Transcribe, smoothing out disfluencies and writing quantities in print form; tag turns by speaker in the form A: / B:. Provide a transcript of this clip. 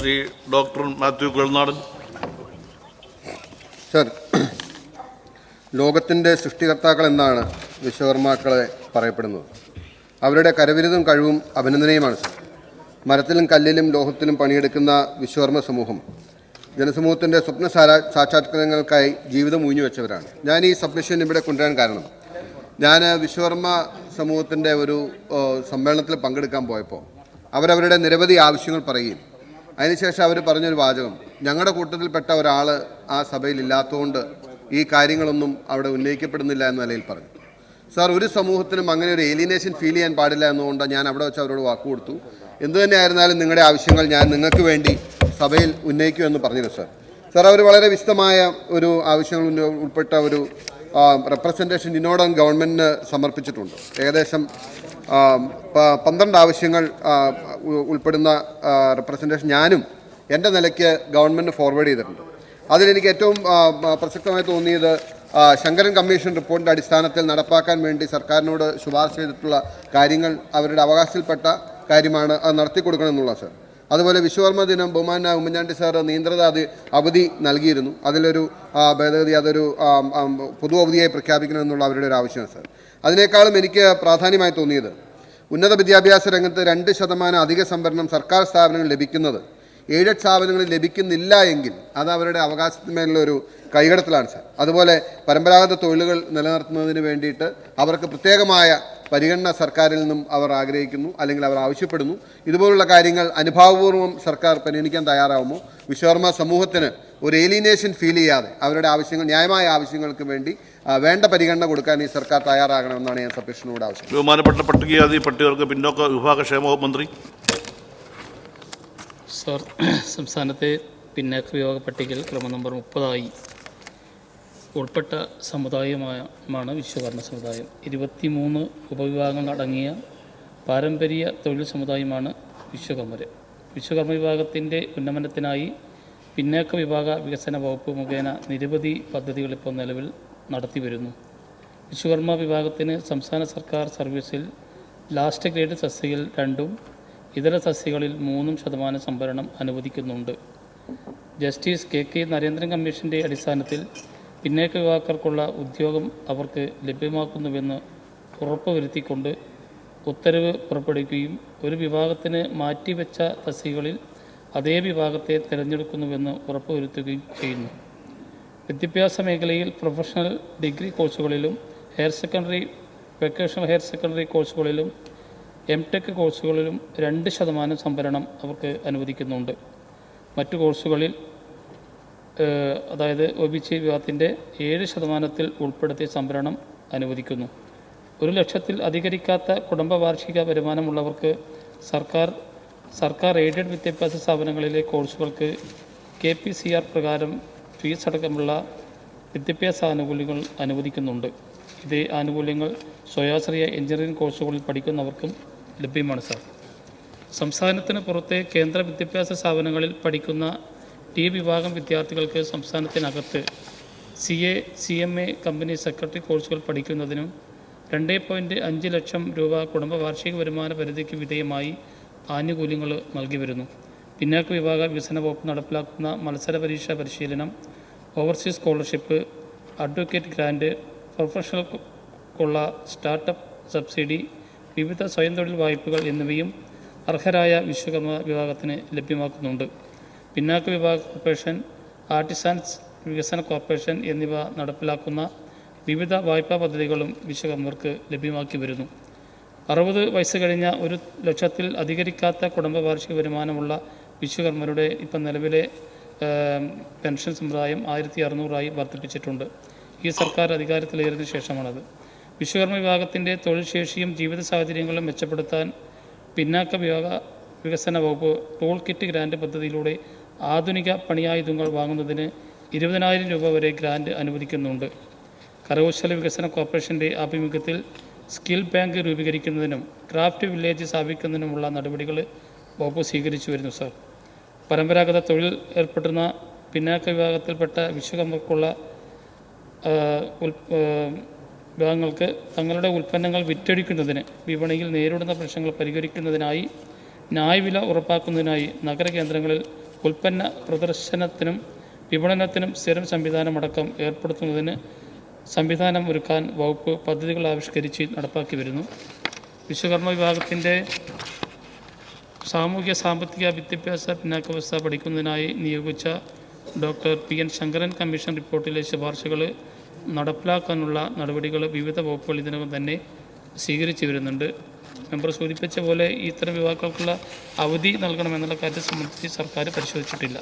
A: Shri doctor Mathew Kuzhalnadan.
B: Sir, ലോകത്തിൻ്റെ സൃഷ്ടികർത്താക്കൾ എന്നാണ് വിശ്വകർമാക്കളെ പറയപ്പെടുന്നത്. അവരുടെ കരവിരുതും കഴിവും അഭിനന്ദനീയമാണ് സർ. മരത്തിലും കല്ലിലും ലോഹത്തിലും പണിയെടുക്കുന്ന വിശ്വകർമ്മ സമൂഹം ജനസമൂഹത്തിൻ്റെ സ്വപ്ന സാക്ഷാത്കാരങ്ങൾക്കായി ജീവിതം ഊഞ്ഞു വെച്ചവരാണ്. ഞാൻ ഈ സബ്മിഷൻ ഇവിടെ കൊണ്ടുവരാൻ കാരണം, ഞാൻ വിശ്വകർമ്മ സമൂഹത്തിൻ്റെ ഒരു സമ്മേളനത്തിൽ പങ്കെടുക്കാൻ പോയപ്പോൾ അവരവരുടെ നിരവധി ആവശ്യങ്ങൾ പറയുകയും അതിനുശേഷം അവർ പറഞ്ഞൊരു വാചകം, ഞങ്ങളുടെ കൂട്ടത്തിൽപ്പെട്ട ഒരാൾ ആ സഭയിൽ ഇല്ലാത്തതുകൊണ്ട് ഈ കാര്യങ്ങളൊന്നും അവിടെ ഉന്നയിക്കപ്പെടുന്നില്ല എന്ന നിലയിൽ പറഞ്ഞു. സാർ, ഒരു സമൂഹത്തിനും അങ്ങനെ ഒരു ഏലിയനേഷൻ ഫീൽ ചെയ്യാൻ പാടില്ല എന്നുകൊണ്ട് ഞാൻ അവിടെ വെച്ച് അവരോട് വാക്ക് കൊടുത്തു. എന്തുതന്നെയായിരുന്നാലും നിങ്ങളുടെ ആവശ്യങ്ങൾ ഞാൻ നിങ്ങൾക്ക് വേണ്ടി സഭയിൽ ഉന്നയിക്കുമെന്ന് പറഞ്ഞിരുന്നു സാർ. സാർ, അവർ വളരെ വിശദമായ ഒരു ആവശ്യങ്ങൾ ഉൾപ്പെട്ട ഒരു റെപ്രസെൻറ്റേഷൻ ഇതിനോടകം ഗവൺമെൻറ്റിന് സമർപ്പിച്ചിട്ടുണ്ട്. ഏകദേശം 12 ആവശ്യങ്ങൾ ഉൾപ്പെടുന്ന റെപ്രസെൻറ്റേഷൻ ഞാനും എൻ്റെ നിലയ്ക്ക് ഗവൺമെൻറ് ഫോർവേഡ് ചെയ്തിട്ടുണ്ട്. അതിലെനിക്ക് ഏറ്റവും പ്രസക്തമായി തോന്നിയത് ശങ്കരൻ കമ്മീഷൻ റിപ്പോർട്ടിൻ്റെ അടിസ്ഥാനത്തിൽ നടപ്പാക്കാൻ വേണ്ടി സർക്കാരിനോട് ശുപാർശ ചെയ്തിട്ടുള്ള കാര്യങ്ങൾ അവരുടെ അവകാശത്തിൽപ്പെട്ട കാര്യമാണ്, അത് നടത്തി കൊടുക്കണമെന്നുള്ള സാർ. അതുപോലെ വിശ്വകർമ്മ ദിനം ബഹുമാന ഉമ്മൻചാണ്ടി സാർ നിയന്ത്രിത അവധി നൽകിയിരുന്നു. അതിലൊരു ഭേദഗതി, അതൊരു പൊതു അവധിയായി പ്രഖ്യാപിക്കണമെന്നുള്ള അവരുടെ ഒരു ആവശ്യമാണ് സാർ. അതിനേക്കാളും എനിക്ക് പ്രാധാന്യമായി തോന്നിയത് ഉന്നത വിദ്യാഭ്യാസ രംഗത്ത് 2% അധിക സംവരണം സർക്കാർ സ്ഥാപനങ്ങൾ ലഭിക്കുന്നത് എയ്ഡഡ് സ്ഥാപനങ്ങളിൽ ലഭിക്കുന്നില്ല എങ്കിൽ അത് അവരുടെ അവകാശത്തിന്മേലുള്ള ഒരു കൈകടത്തലാണ് സാർ. അതുപോലെ പരമ്പരാഗത തൊഴിലുകൾ നിലനിർത്തുന്നതിന് വേണ്ടിയിട്ട് അവർക്ക് പ്രത്യേകമായ പരിഗണന സർക്കാരിൽ നിന്നും അവർ ആഗ്രഹിക്കുന്നു, അല്ലെങ്കിൽ അവർ ആവശ്യപ്പെടുന്നു. ഇതുപോലുള്ള കാര്യങ്ങൾ അനുഭാവപൂർവ്വം സർക്കാർ പരിഗണിക്കാൻ തയ്യാറാവുമോ വിശ്വകർമ്മ സമൂഹത്തിന് ഒരു ഏലിയനേഷൻ ഫീൽ ചെയ്യാതെ അവരുടെ ആവശ്യങ്ങൾ, ന്യായമായ ആവശ്യങ്ങൾക്ക് വേണ്ടി വേണ്ട പരിഗണന കൊടുക്കാൻ ഈ സർക്കാർ തയ്യാറാകണമെന്നാണ് ഞാൻ സബ്മിഷനോട് ആവശ്യം.
A: ബഹുമാനപ്പെട്ട പട്ടികജാതി പട്ടികവർഗ പിന്നോക്ക വിഭാഗ ക്ഷേമ മന്ത്രി.
C: സർ, സംസ്ഥാനത്തെ പിന്നാക്ക വിഭാഗ പട്ടികയിൽ ക്രമം നമ്പർ 30 ഉൾപ്പെട്ട സമുദായമാണ് വിശ്വകർമ്മ സമുദായം. 23 ഉപവിഭാഗങ്ങൾ അടങ്ങിയ പാരമ്പര്യ തൊഴിൽ സമുദായമാണ് വിശ്വകർമ്മർ. വിശ്വകർമ്മ വിഭാഗത്തിൻ്റെ ഉന്നമനത്തിനായി പിന്നാക്ക വിഭാഗ വികസന വകുപ്പ് മുഖേന നിരവധി പദ്ധതികൾ ഇപ്പോൾ നിലവിൽ നടത്തി വരുന്നു. വിശ്വകർമ്മ വിഭാഗത്തിന് സംസ്ഥാന സർക്കാർ സർവീസിൽ ലാസ്റ്റ് ഗ്രേഡ് സസ്യയിൽ 2ഉം ഇതര സസ്യകളിൽ 3% സംവരണം അനുവദിക്കുന്നുണ്ട്. ജസ്റ്റിസ് KK നരേന്ദ്രൻ കമ്മീഷൻ്റെ അടിസ്ഥാനത്തിൽ പിന്നേക്ക വിഭാഗക്കാർക്കുള്ള ഉദ്യോഗം അവർക്ക് ലഭ്യമാക്കുന്നുവെന്ന് ഉറപ്പുവരുത്തിക്കൊണ്ട് ഉത്തരവ് പുറപ്പെടുവിക്കുകയും ഒരു വിഭാഗത്തിന് മാറ്റിവെച്ച തസ്തികകളിൽ അതേ വിഭാഗത്തെ തിരഞ്ഞെടുക്കുന്നുവെന്ന് ഉറപ്പുവരുത്തുകയും ചെയ്യുന്നു. വിദ്യാഭ്യാസ മേഖലയിൽ പ്രൊഫഷണൽ ഡിഗ്രി കോഴ്സുകളിലും വൊക്കേഷണൽ ഹയർ സെക്കൻഡറി കോഴ്സുകളിലും MTech കോഴ്സുകളിലും 2% സംവരണം അവർക്ക് അനുവദിക്കുന്നുണ്ട്. മറ്റു കോഴ്സുകളിൽ അതായത് OBC വിഭാഗത്തിൻ്റെ 7% ഉൾപ്പെടുത്തിയ സംവരണം അനുവദിക്കുന്നു. 1 ലക്ഷത്തിൽ അധികരിക്കാത്ത കുടുംബ വാർഷിക വരുമാനമുള്ളവർക്ക് സർക്കാർ എയ്ഡഡ് വിദ്യാഭ്യാസ സ്ഥാപനങ്ങളിലെ കോഴ്സുകൾക്ക് KPCR പ്രകാരം ഫീസ് അടക്കമുള്ള വിദ്യാഭ്യാസ ആനുകൂല്യങ്ങൾ അനുവദിക്കുന്നുണ്ട്. ഇതേ ആനുകൂല്യങ്ങൾ സ്വയാശ്രയ എഞ്ചിനീയറിംഗ് കോഴ്സുകളിൽ പഠിക്കുന്നവർക്കും ലഭ്യമാണ് സാർ. സംസ്ഥാനത്തിന് പുറത്തെ കേന്ദ്ര വിദ്യാഭ്യാസ സ്ഥാപനങ്ങളിൽ പഠിക്കുന്ന T വിഭാഗം വിദ്യാർത്ഥികൾക്ക് സംസ്ഥാനത്തിനകത്ത് CA, CMA, കമ്പനി സെക്രട്ടറി കോഴ്സുകൾ പഠിക്കുന്നതിനും 2.5 ലക്ഷം രൂപ കുടുംബ വാർഷിക വരുമാന പരിധിക്ക് വിധേയമായി ആനുകൂല്യങ്ങൾ നൽകി വരുന്നു. പിന്നാക്ക വിഭാഗ വികസന വകുപ്പ് നടപ്പിലാക്കുന്ന മത്സര പരീക്ഷാ പരിശീലനം, ഓവർസീസ് സ്കോളർഷിപ്പ്, അഡ്വക്കേറ്റ് ഗ്രാൻഡ്, പ്രൊഫഷണൽക്കുള്ള സ്റ്റാർട്ടപ്പ് സബ്സിഡി, വിവിധ സ്വയം തൊഴിൽ വായ്പകൾ എന്നിവയും അർഹരായ വിശ്വകർമ്മ വിഭാഗത്തിന് ലഭ്യമാക്കുന്നുണ്ട്. പിന്നാക്ക വിഭാഗ കോർപ്പറേഷൻ, ആർട്ടിസാൻസ് വികസന കോർപ്പറേഷൻ എന്നിവ നടപ്പിലാക്കുന്ന വിവിധ വായ്പാ പദ്ധതികളും വിശ്വകർമ്മർക്ക് ലഭ്യമാക്കി വരുന്നു. 60 വയസ്സ് കഴിഞ്ഞ 1 ലക്ഷത്തിൽ അധികരിക്കാത്ത കുടുംബ വാർഷിക വരുമാനമുള്ള വിശ്വകർമ്മരുടെ ഇപ്പം നിലവിലെ പെൻഷൻ സമ്പ്രദായം 1600 വർദ്ധിപ്പിച്ചിട്ടുണ്ട്. ഈ സർക്കാർ അധികാരത്തിലേറിയതിനു ശേഷമാണത്. വിശ്വകർമ്മ വിഭാഗത്തിൻ്റെ തൊഴിൽ ശേഷിയും ജീവിത സാഹചര്യങ്ങളും മെച്ചപ്പെടുത്താൻ പിന്നാക്ക വിഭാഗ വികസന വകുപ്പ് ടൂൾ കിറ്റ് ഗ്രാൻഡ് പദ്ധതിയിലൂടെ ആധുനിക പണിയായുധങ്ങൾ വാങ്ങുന്നതിന് 20,000 രൂപ വരെ ഗ്രാൻഡ് അനുവദിക്കുന്നുണ്ട്. കരകൗശല വികസന കോർപ്പറേഷൻ്റെ ആഭിമുഖ്യത്തിൽ സ്കിൽ ബാങ്ക് രൂപീകരിക്കുന്നതിനും ക്രാഫ്റ്റ് വില്ലേജ് സ്ഥാപിക്കുന്നതിനുമുള്ള നടപടികൾ വകുപ്പ് സ്വീകരിച്ചു വരുന്നു സാർ. പരമ്പരാഗത തൊഴിൽ ഏർപ്പെടുന്ന പിന്നാക്ക വിഭാഗത്തിൽപ്പെട്ട വിശ്വകർമ്മർക്കുള്ള വിഭാഗങ്ങൾക്ക് തങ്ങളുടെ ഉൽപ്പന്നങ്ങൾ വിറ്റഴിക്കുന്നതിന് വിപണിയിൽ നേരിടുന്ന പ്രശ്നങ്ങൾ പരിഹരിക്കുന്നതിനായി ന്യായവില ഉറപ്പാക്കുന്നതിനായി നഗരകേന്ദ്രങ്ങളിൽ ഉൽപ്പന്ന പ്രദർശനത്തിനും വിപണനത്തിനും സ്ഥിരം സംവിധാനമടക്കം ഏർപ്പെടുത്തുന്നതിന് സംവിധാനം ഒരുക്കാൻ വകുപ്പ് പദ്ധതികൾ ആവിഷ്കരിച്ച് നടപ്പാക്കി വരുന്നു. വിശ്വകർമ്മ വിഭാഗത്തിൻ്റെ സാമൂഹ്യ സാമ്പത്തിക വിദ്യാഭ്യാസ പിന്നാക്കാവസ്ഥ പഠിക്കുന്നതിനായി നിയോഗിച്ച ഡോക്ടർ PN ശങ്കരൻ കമ്മീഷൻ റിപ്പോർട്ടിലെ ശുപാർശകൾ നടപ്പിലാക്കാനുള്ള നടപടികൾ വിവിധ വകുപ്പുകൾ ഇതിനകം തന്നെ സ്വീകരിച്ചു വരുന്നുണ്ട്. മെമ്പർ സൂചിപ്പിച്ച പോലെ ഇത്തരം വിഭാഗങ്ങൾക്കുള്ള അവധി നൽകണമെന്നുള്ള കാര്യം സംബന്ധിച്ച് സർക്കാർ പരിശോധിച്ചിട്ടില്ല.